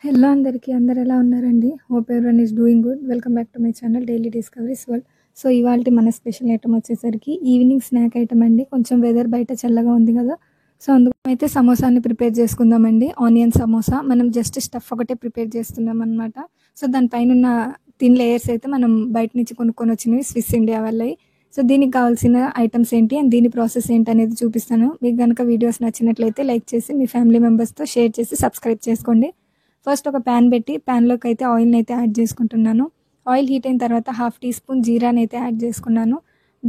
Hello అందరికీ. అందరూ ఎలా ఉన్నారండి? Hope everyone is doing good. Welcome back to my channel daily discoveries world. So ఇవాల్టి మన స్పెషల్ ఐటమ్ వచ్చేసరికి ఈవినింగ్ స్నాక్ ఐటమ్ అండి. కొంచెం వెదర్ బయట చల్లగా ఉంది కదా, సో అందుకైతే సమోసాని ప్రిపేర్ చేసుకుందామండి. ఆనియన్ సమోసా. మనం జస్ట్ స్టఫ్ ఒకటే ప్రిపేర్ చేస్తున్నాం అనమాట. సో దానిపైన ఉన్న థిన్ లేయర్స్ అయితే మనం బయట నుంచి కొనుక్కొని వచ్చినవి, స్విస్ ఇండియా వాళ్ళవి. సో దీనికి కావాల్సిన ఐటమ్స్ ఏంటి అండ్ దీని ప్రాసెస్ ఏంటి అనేది చూపిస్తాను. మీకు కనుక వీడియోస్ నచ్చినట్లయితే లైక్ చేసి మీ ఫ్యామిలీ మెంబర్స్తో షేర్ చేసి సబ్స్క్రైబ్ చేసుకోండి. ఫస్ట్ ఒక ప్యాన్ పెట్టి ప్యాన్లోకి అయితే ఆయిల్ని అయితే యాడ్ చేసుకుంటున్నాను. ఆయిల్ హీట్ అయిన తర్వాత 1/2 టీ స్పూన్ జీరాని అయితే యాడ్ చేసుకున్నాను.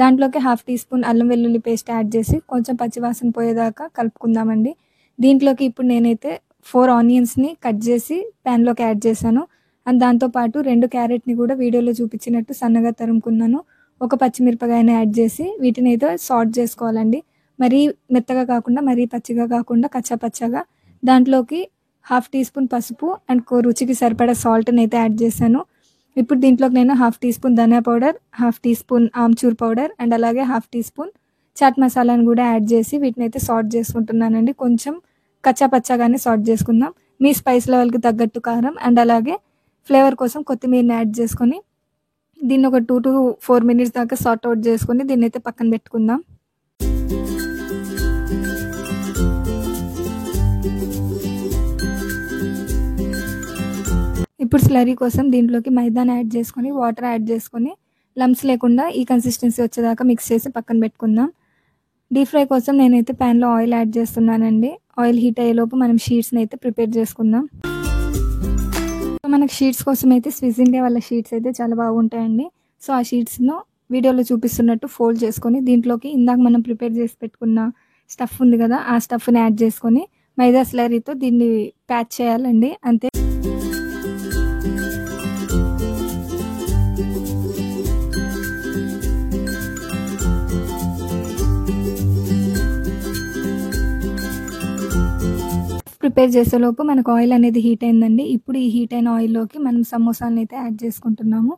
దాంట్లోకి 1/2 టీ స్పూన్ అల్లం వెల్లుల్లి పేస్ట్ యాడ్ చేసి కొంచెం పచ్చివాసన పోయేదాకా కలుపుకుందామండి. దీంట్లోకి ఇప్పుడు నేనైతే 4 ఆనియన్స్ని కట్ చేసి ప్యాన్లోకి యాడ్ చేశాను. అండ్ దాంతోపాటు 2 క్యారెట్ని కూడా వీడియోలో చూపించినట్టు సన్నగా తరుముకున్నాను. ఒక పచ్చిమిరపకాయని యాడ్ చేసి వీటిని అయితే సార్ట్ చేసుకోవాలండి. మరీ మెత్తగా కాకుండా మరీ పచ్చిగా కాకుండా కచ్చాపచ్చాగా. దాంట్లోకి 1/2 టీ స్పూన్ పసుపు అండ్ రుచికి సరిపడా సాల్ట్ని అయితే యాడ్ చేశాను. ఇప్పుడు దీంట్లోకి నేను 1/2 టీ స్పూన్ ధనియా పౌడర్, 1/2 టీ స్పూన్ ఆమ్చూర్ పౌడర్ అండ్ అలాగే 1/2 టీ స్పూన్ చాట్ మసాలాని కూడా యాడ్ చేసి వీటిని అయితే సార్ట్ చేసుకుంటున్నానండి. కొంచెం కచ్చాపచ్చాగానే సార్ట్ చేసుకుందాం. మీ స్పైస్ లెవెల్కి తగ్గట్టు కారం అండ్ అలాగే ఫ్లేవర్ కోసం కొత్తిమీరని యాడ్ చేసుకొని దీన్ని ఒక 2 to 4 మినిట్స్ దాకా సార్ట్ అవుట్ చేసుకొని దీన్ని అయితే పక్కన పెట్టుకుందాం. ఇప్పుడు స్లరీ కోసం దీంట్లోకి మైదాని యాడ్ చేసుకొని వాటర్ యాడ్ చేసుకొని లమ్స్ లేకుండా ఈ కన్సిస్టెన్సీ వచ్చేదాకా మిక్స్ చేసి పక్కన పెట్టుకుందాం. డీప్ ఫ్రై కోసం నేనైతే ప్యాన్లో ఆయిల్ యాడ్ చేస్తున్నానండి. ఆయిల్ హీట్ అయ్యేలోపు మనం షీట్స్ని అయితే ప్రిపేర్ చేసుకుందాం. మనకి షీట్స్ కోసం అయితే స్విస్ ఇండియా వాళ్ళ షీట్స్ అయితే చాలా బాగుంటాయండి. సో ఆ షీట్స్ను వీడియోలో చూపిస్తున్నట్టు ఫోల్డ్ చేసుకొని దీంట్లోకి ఇందాక మనం ప్రిపేర్ చేసి పెట్టుకున్న స్టఫ్ ఉంది కదా, ఆ స్టఫ్ని యాడ్ చేసుకొని మైదా స్లరీతో దీన్ని ప్యాచ్ చేయాలండి. అంతే. ప్రిపేర్ చేసేలోపు మనకు ఆయిల్ అనేది హీట్ అయిందండి. ఇప్పుడు ఈ హీట్ అయిన ఆయిల్లోకి మనం సమోసాలను అయితే యాడ్ చేసుకుంటున్నాము.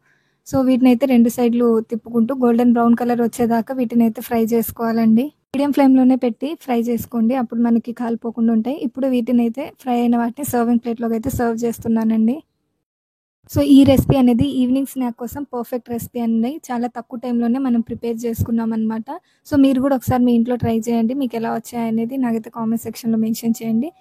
సో వీటిని అయితే 2 సైడ్లు తిప్పుకుంటూ గోల్డెన్ బ్రౌన్ కలర్ వచ్చేదాకా వీటిని అయితే ఫ్రై చేసుకోవాలండి. మీడియం ఫ్లేమ్లోనే పెట్టి ఫ్రై చేసుకోండి, అప్పుడు మనకి కాలిపోకుండా ఉంటాయి. ఇప్పుడు వీటిని అయితే ఫ్రై అయిన వాటిని సర్వింగ్ ప్లేట్లోకి అయితే సర్వ్ చేస్తున్నానండి. సో ఈ రెసిపీ అనేది ఈవినింగ్ స్నాక్ కోసం పర్ఫెక్ట్ రెసిపీ అండి. చాలా తక్కువ టైంలోనే మనం ప్రిపేర్ చేసుకున్నాం అనమాట. సో మీరు కూడా ఒకసారి మీ ఇంట్లో ట్రై చేయండి. మీకు ఎలా వచ్చాయనేది నాకైతే కామెంట్ సెక్షన్లో మెన్షన్ చేయండి.